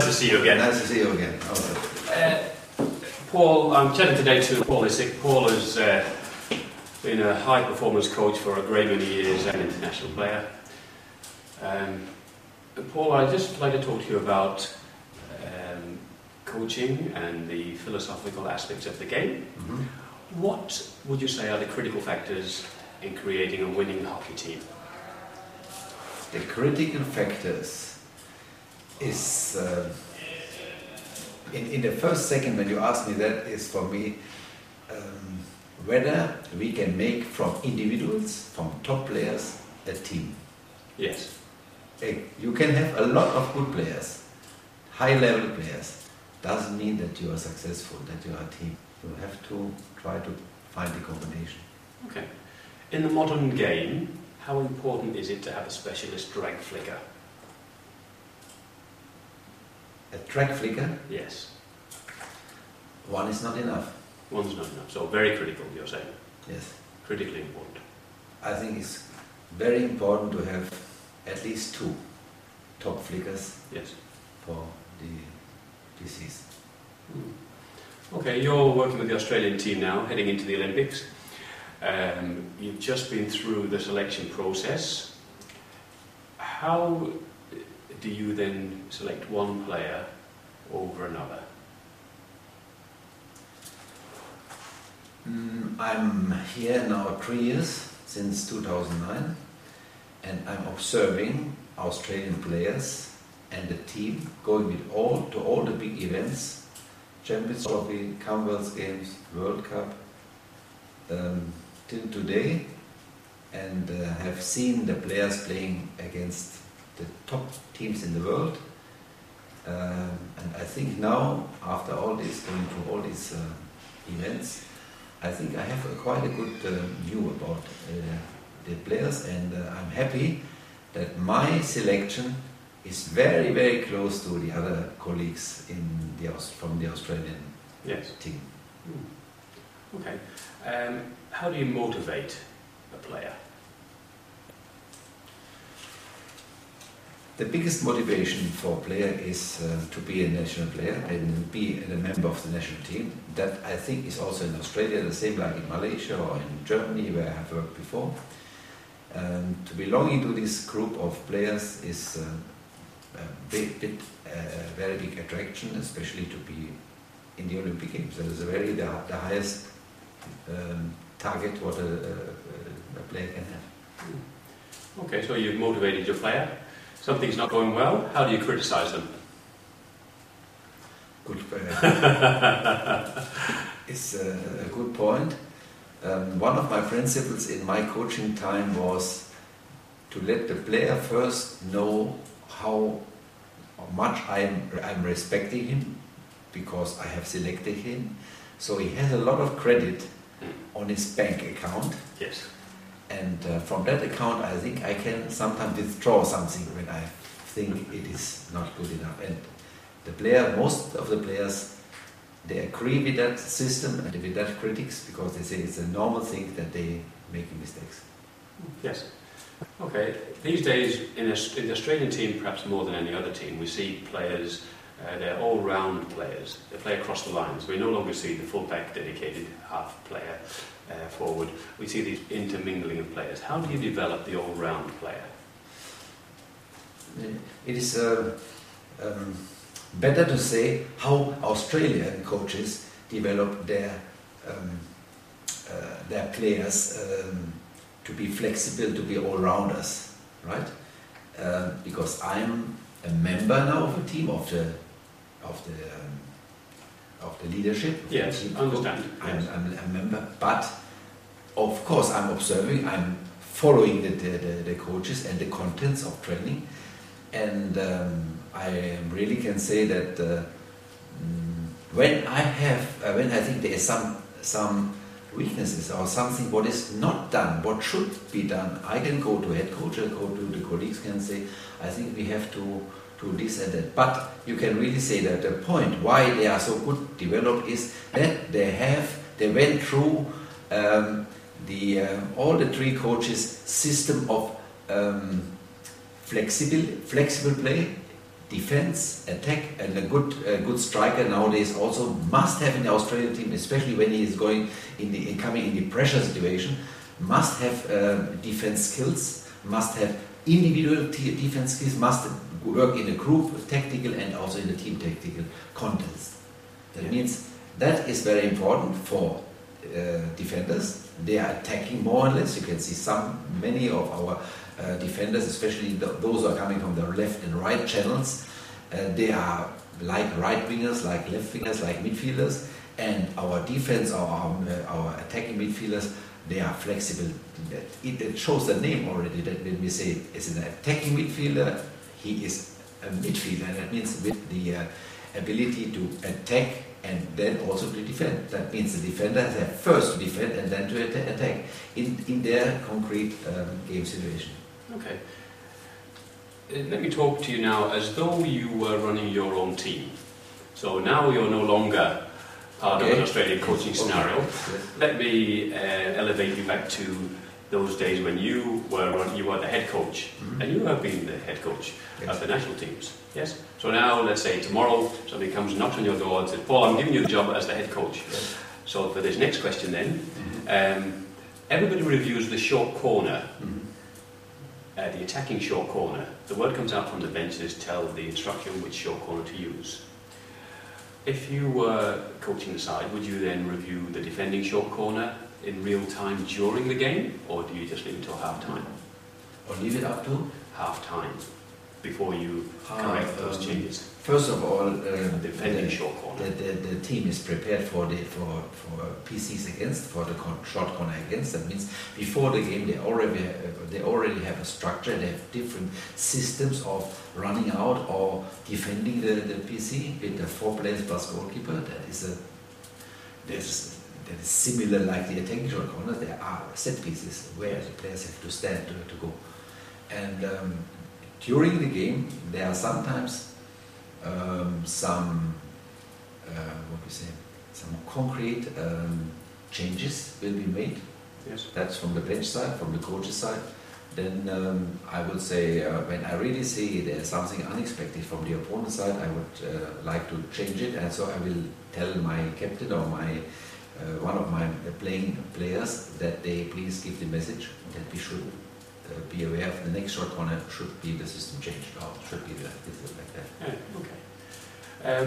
Nice to see you again. Nice to see you again. Paul, I'm chatting today to Paul LISSiK. Paul has been a high-performance coach for a great many years and international player. Paul, I'd just like to talk to you about coaching and the philosophical aspects of the game. Mm-hmm. What would you say are the critical factors in creating a winning hockey team? The critical factors is, in the first second when you ask me that, is for me whether we can make from individuals, from top players, a team. Yes. You can have a lot of good players, high-level players. Doesn't mean that you are successful, that you are a team. You have to try to find the combination. Okay. In the modern game, how important is it to have a specialist drag flicker? A track flicker? Yes. One is not enough. One's not enough. So very critical, you're saying? Yes. Critically important. I think it's very important to have at least two top flickers. Yes. For the disease. Okay, you're working with the Australian team now, heading into the Olympics. You've just been through the selection process. How do you then select one player over another? I'm here now 3 years, since 2009, and I'm observing Australian players and the team going with to all the big events, Champions Trophy, Commonwealth Games, World Cup, till today, and have seen the players playing against the top teams in the world. And I think now, after all this, going through all these events, I think I have quite a good view about the players, and I'm happy that my selection is very, very close to the other colleagues from the Australian team. Okay. How do you motivate a player? The biggest motivation for a player is to be a national player and be a member of the national team. That, I think, is also in Australia the same like in Malaysia or in Germany, where I have worked before. To belong into this group of players is a very big attraction, especially to be in the Olympic Games. That is the highest target what a player can have. Okay, so you've motivated your player. Something's not going well. How do you criticise them? Good. It's a good point. One of my principles in my coaching time was to let the player first know how much I'm respecting him, because I have selected him. So he has a lot of credit on his bank account. Yes. And from that account, I think I can sometimes withdraw something when I think it is not good enough. And most of the players, they agree with that system and with that critics, because they say it's a normal thing that they make mistakes. Yes. Okay. These days, in the Australian team, perhaps more than any other team, we see players, they're all-round players. They play across the lines. We no longer see the full-back dedicated half player forward. We see these intermingling of players. How do you develop the all-round player? It is better to say how Australian coaches develop their players to be flexible, to be all-rounders, right? Because I'm a member now of a team of the leadership. Yes, I understand. I'm a member, but of course I'm observing, I'm following the coaches and the contents of training, and I really can say that when I think there is some weaknesses or something what is not done, what should be done, I can go to head coach, I go to the colleagues, can say, I think we have to do this and that. But you can really say that the point why they are so good developed is that they went through all the three coaches system of flexible play, defense, attack, and a good striker nowadays also must have in the Australian team, especially when he is coming in the pressure situation, must have defense skills, must have individual defense skills, must work in a group tactical and also in the team tactical context. That means that is very important for defenders. They are attacking more or less. You can see many of our defenders, especially those who are coming from the left and right channels, they are like right wingers, like left wingers, like midfielders, and our defense, our attacking midfielders, they are flexible. It shows the name already that when we say it's an attacking midfielder, he is a midfielder, and that means with the ability to attack and then also to defend. That means the defenders have first to defend and then to attack in their concrete game situation. Okay. Let me talk to you now as though you were running your own team. So now you're no longer part of an Australian coaching scenario. Yes. Let me elevate you back to those days when you were the head coach, and you have been the head coach of the national teams. Yes. So now, let's say tomorrow somebody comes and knocks on your door and says, "Paul, I'm giving you the job as the head coach." Yes. So for this next question, then, everybody reviews the short corner. The attacking short corner. The word comes out from the benches, tell the instruction which short corner to use. If you were coaching the side, would you then review the defending short corner in real time during the game, or do you just leave it until half time? Or leave it up to? Half time, before you correct those changes. First of all, defending short corner. The team is prepared for PCs against, for the short corner against. That means before the game they already have a structure. They have different systems of running out or defending the PC with the 4 players plus goalkeeper. That is similar like the attacking short corner. There are set pieces where the players have to stand to go. And during the game, there are sometimes some concrete changes will be made. Yes. That's from the bench side, from the coach's side. Then I would say when I really see there's something unexpected from the opponent side, I would like to change it, and so I will tell my captain or my one of my playing players that they please give the message that we should be aware of the next short corner should be the system changed, or should be like that. Yeah, okay.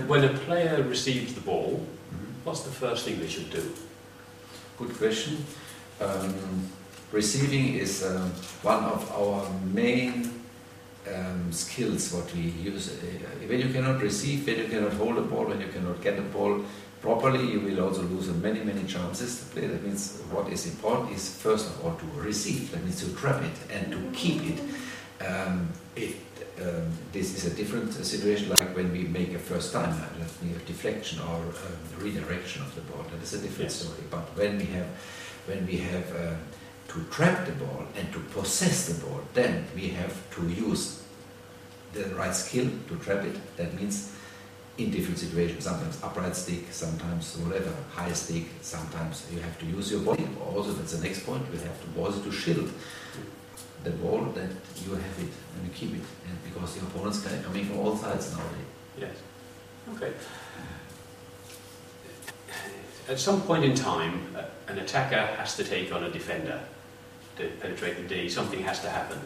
When a player receives the ball, what's the first thing they should do? Good question. Receiving is one of our main skills what we use. When you cannot receive, when you cannot hold the ball, when you cannot get the ball properly, you will also lose many chances to play. That means what is important is first of all to receive. That means to grab it and to keep it. This is a different situation like when we make a first time, that we have deflection or redirection of the ball. That is a different story. But when we have to trap the ball and to possess the ball, then we have to use the right skill to trap it. That means in different situations, sometimes upright stick, sometimes whatever, high stick, sometimes you have to use your body. Also, that's the next point, you have to also to shield the ball that you have it and you keep it, and because the opponents are coming from all sides nowadays. Yes. Okay. At some point in time, an attacker has to take on a defender to penetrate the D. Something has to happen.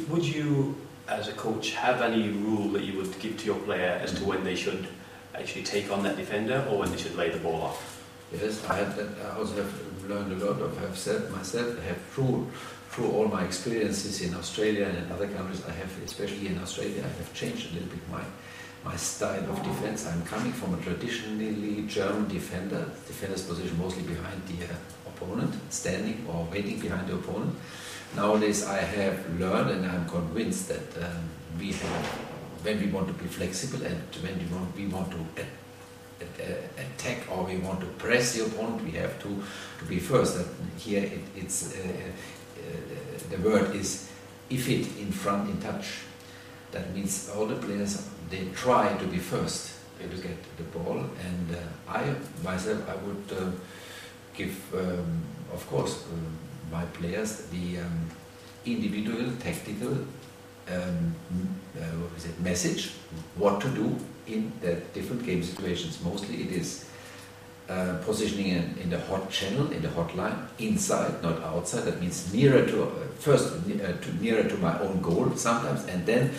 Would you, as a coach, have any rule that you would give to your player as to when they should actually take on that defender or when they should lay the ball off? Yes, I also have learned a lot of, have said myself, I have through all my experiences in Australia and in other countries, I have, especially in Australia, I have changed a little bit my style of defense. I'm coming from a traditionally German defender, defender's position mostly behind the opponent, standing or waiting behind the opponent. Nowadays I have learned and I'm convinced that when we want to be flexible and when we want to attack or we want to press the opponent, we have to be first. That here the word is if it, in front, in touch. That means all the players, they try to be first to get the ball, and I myself, I would give, of course, my players the individual tactical message what to do in the different game situations. Mostly it is positioning in the hot channel, in the hot line, inside, not outside. That means nearer to nearer to my own goal sometimes, and then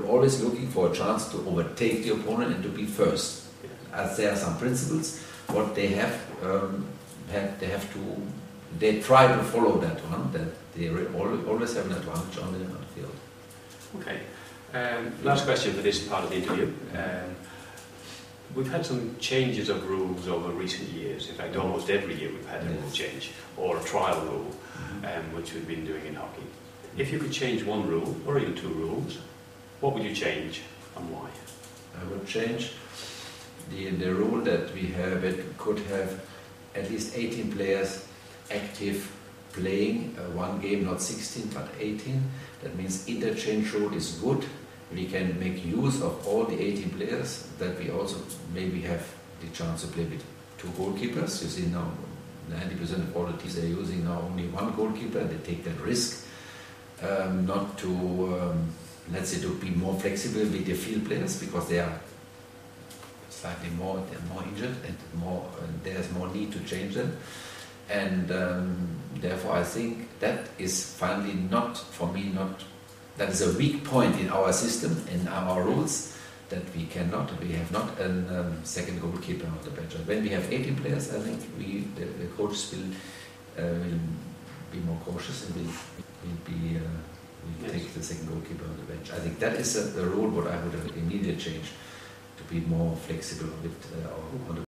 always looking for a chance to overtake the opponent and to be first. As there are some principles, what they have, they try to follow that one. That they always have an advantage on the field. Okay. Last question for this part of the interview. We've had some changes of rules over recent years. In fact, almost every year we've had a rule change or a trial rule, which we've been doing in hockey. If you could change one rule, or even two rules, what would you change and why? I would change the rule that we have. It could have at least 18 players active playing one game, not 16 but 18. That means interchange rule is good. We can make use of all the 18 players, that we also maybe have the chance to play with two goalkeepers. You see now 90% of all the teams are using now only one goalkeeper, and they take that risk not to, let's say, to be more flexible with the field players, because they are slightly more injured and there's more need to change them. And therefore I think that is finally not, for me, that is a weak point in our system, in our rules, that we have not a second goalkeeper on the bench. And when we have 18 players, I think the coaches will be more cautious and will take the second goalkeeper on the bench. I think that is the rule what I would have immediately changed, to be more flexible with on the